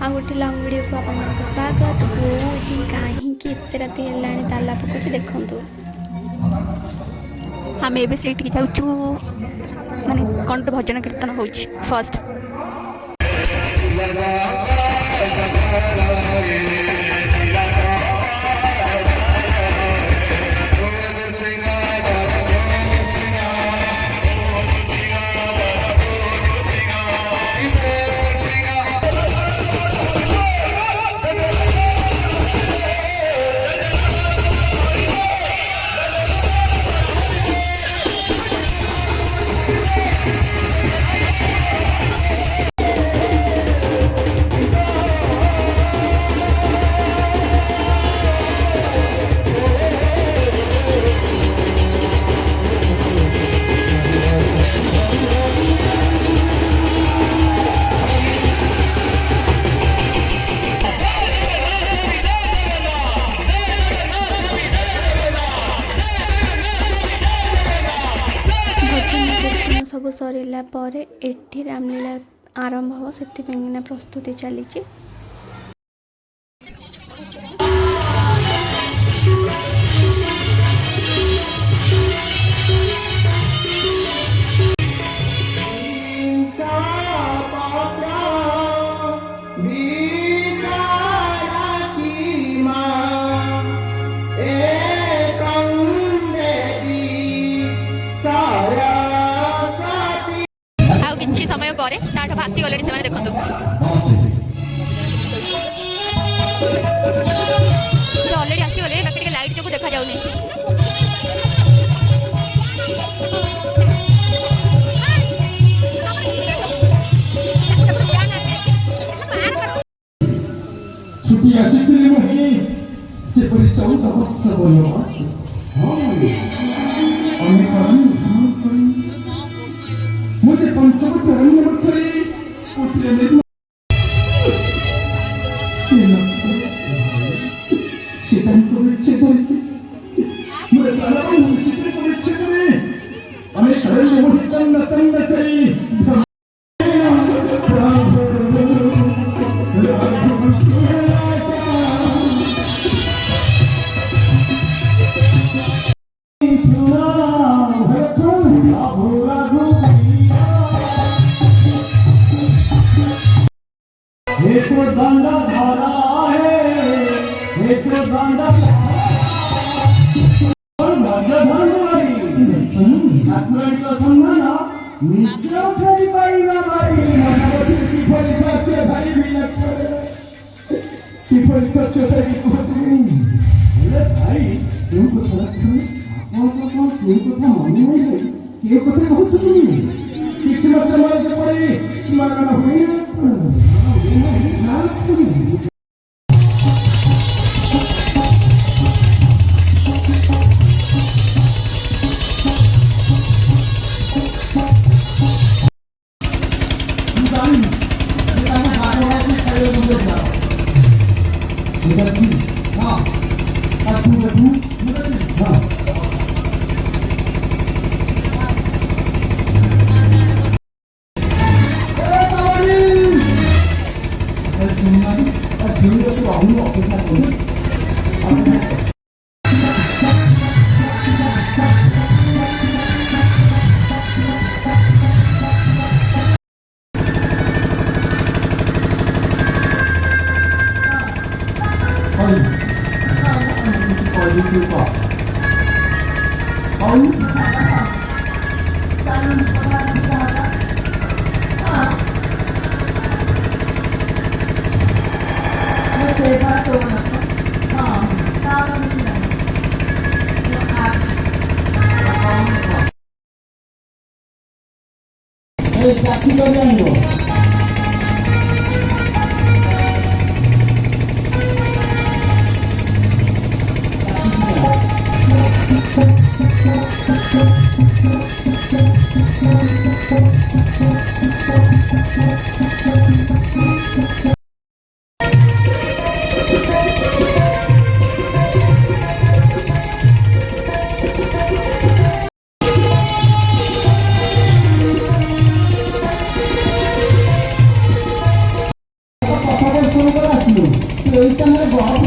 आ गोटे lung video को आपको स्वागत हो कहीं एत राति है ताला पकाउछ देखु आम ए से जाऊँ माने कंठ भजन कीर्तन हो फर्स्ट सब सरला पर एठी रामलीला आरंभ हो से प्रस्तुति चली समय पर भासी गले से देखो अलरेडी आसीगले बाकी लाइट जो देखा जाऊनी छुट्टी आसिथिले मही जेपरि 14 वर्ष बयस मुझे पंचवट रंग मथरे कोटिले निर्माण सिद्धांत विच्छे करके मुझे तालाब में सिद्ध को विच्छे करे हमें घर में मुझे तंग करी एक दंडा धारा है एक दंडा और भगवान आत्मन का सम्मान निश्चय उठाई पाइबा भाई मनवती की परीक्षा से भाई मिलत की परीक्षा से भाई अरे भाई क्यों को रखो आपको क्यों को माने नहीं क्यों को बहुत सुनी किसी मतलब से परी स्मरण हुई খবর শুরু করে আসলো তুই এই টাইমে গল্প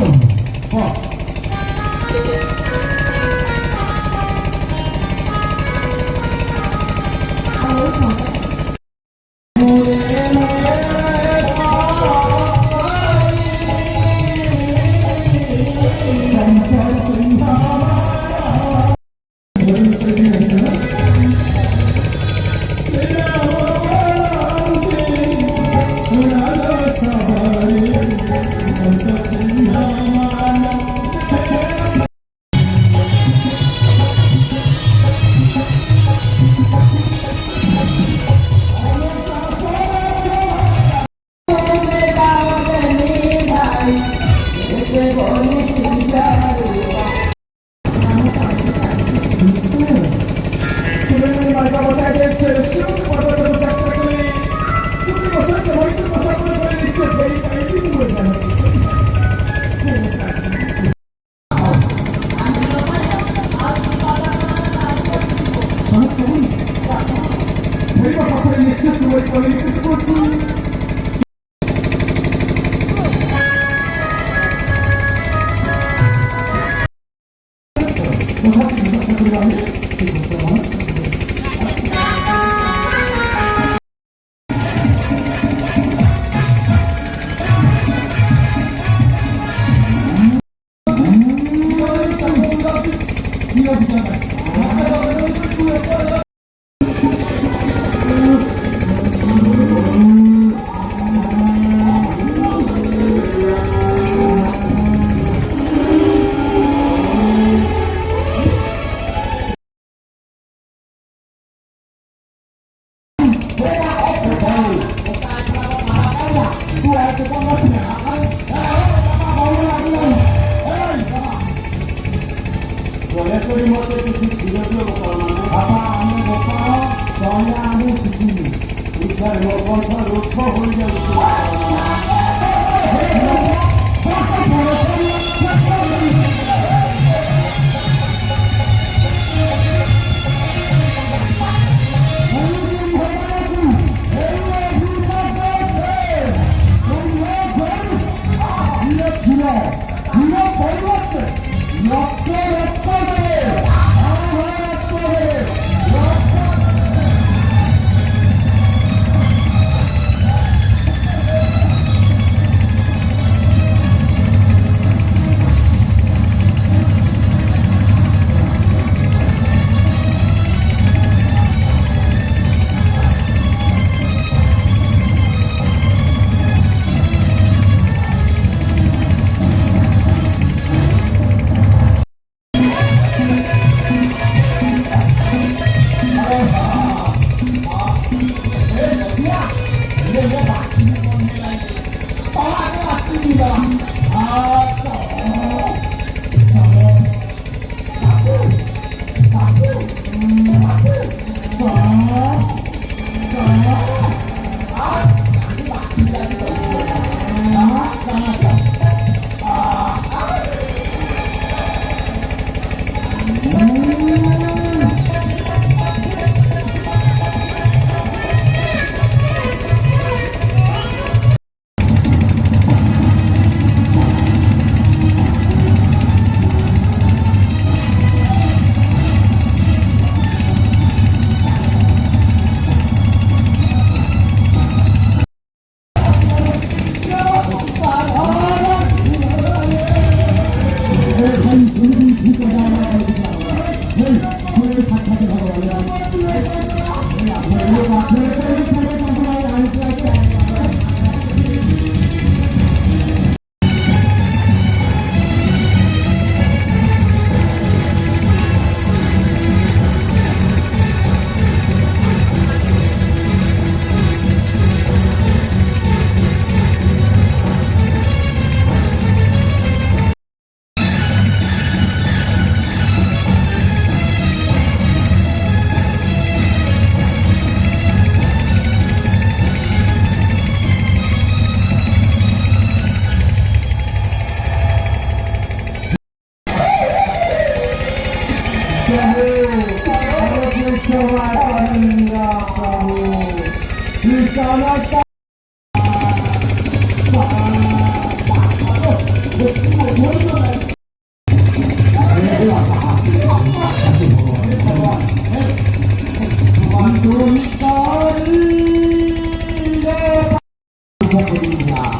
드립니다.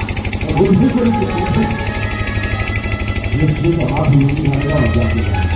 무슨 소리지? 예수가 마음이 하느라 얘기합니다.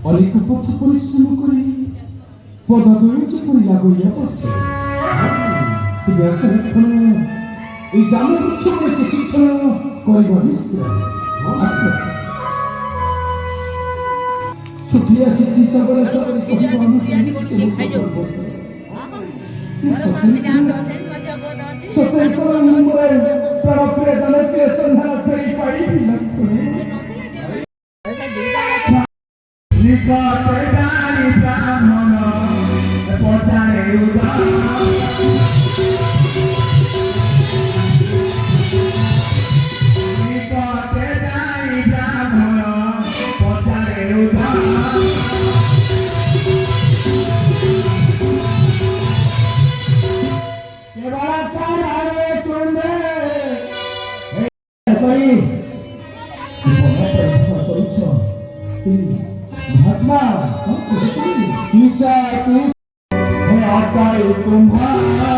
Olha que eu vou por isso no Corinthians. Pode dar doente por Iago e você. Tivesse e já não tinha que se ter corrigista. Assim. Sofia se agora só para महात्मा ईसा मैं आता तुम्हारा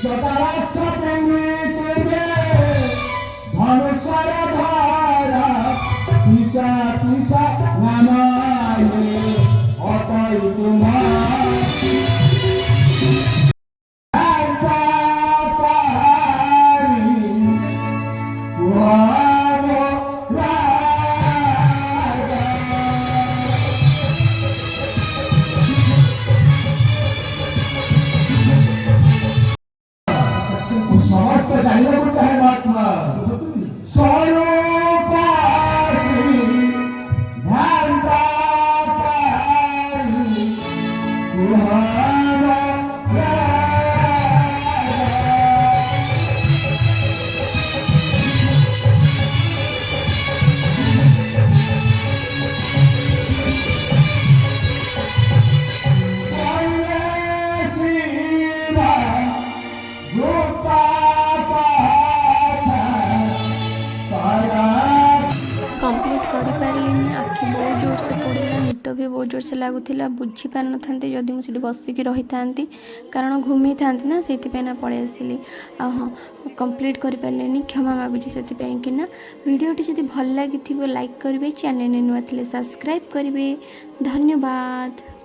जटारा सपने चले भरोसा धारा ईसा ईसा नामाये आता तुम्हारा ବି ବହୁତ ଜୋରସେ ଲାଗୁଥିଲା, ବୁଝିପାରିନଥାନ୍ତି ଯଦି ମୁଁ ସେଠି ବସିକି ରହିଥାନ୍ତି, କାରଣ ଘୁମେଇଥାନ୍ତି ନା, ସେଇଥିପାଇଁ ନା ପଳେଇ ଆସିଲି। ଆଉ ହଁ, କମ୍ପ୍ଲିଟ୍ କରିପାରିଲିନି, କ୍ଷମା ମାଗୁଛି ସେଥିପାଇଁ କି ନା। ଭିଡ଼ିଓଟି ଯଦି ଭଲ ଲାଗିଥିବ ଲାଇକ୍ କରିବେ, ଚ୍ୟାନେଲରେ ନୂଆ ଥିଲେ ସବସ୍କ୍ରାଇବ୍ କରିବେ। ଧନ୍ୟବାଦ।